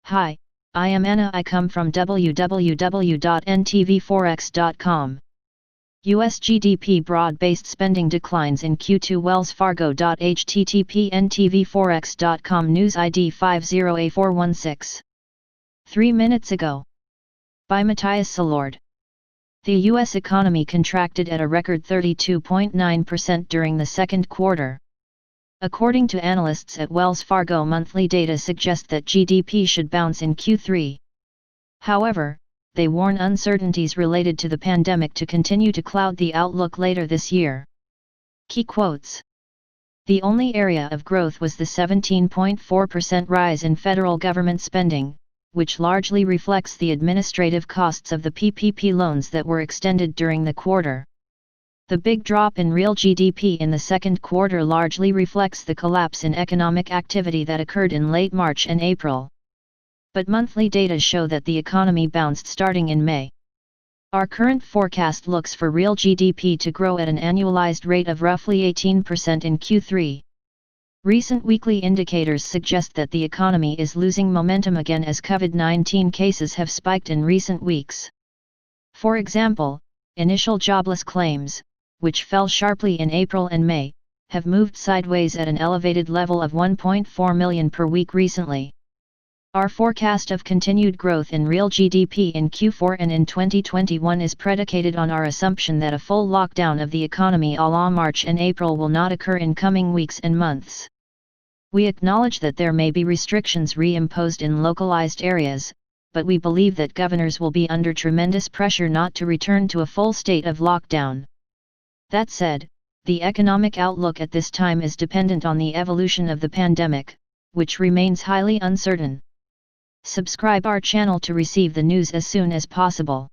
Hi, I am Anna. I come from www.ntvforex.com. US GDP broad-based spending declines in Q2 Wells Fargo. http ntvforex.com News ID 50A416. 3 minutes ago. By Matthias Salord. The U.S. economy contracted at a record 32.9% during the second quarter. According to analysts at Wells Fargo, monthly data suggest that GDP should bounce in Q3. However, they warn uncertainties related to the pandemic to continue to cloud the outlook later this year. Key quotes. The only area of growth was the 17.4% rise in federal government spending, which largely reflects the administrative costs of the PPP loans that were extended during the quarter. The big drop in real GDP in the second quarter largely reflects the collapse in economic activity that occurred in late March and April. But monthly data show that the economy bounced starting in May. Our current forecast looks for real GDP to grow at an annualized rate of roughly 18% in Q3. Recent weekly indicators suggest that the economy is losing momentum again as COVID-19 cases have spiked in recent weeks. For example, initial jobless claims, which fell sharply in April and May, have moved sideways at an elevated level of 1.4 million per week recently. Our forecast of continued growth in real GDP in Q4 and in 2021 is predicated on our assumption that a full lockdown of the economy a la March and April will not occur in coming weeks and months. We acknowledge that there may be restrictions reimposed in localized areas, but we believe that governors will be under tremendous pressure not to return to a full state of lockdown. That said, the economic outlook at this time is dependent on the evolution of the pandemic, which remains highly uncertain. Subscribe our channel to receive the news as soon as possible.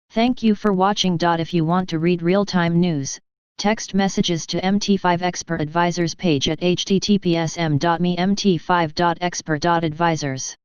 Thank you for watching. If you want to read real-time news, text messages to MT5 Expert Advisors page at https://mt5.expert.advisors.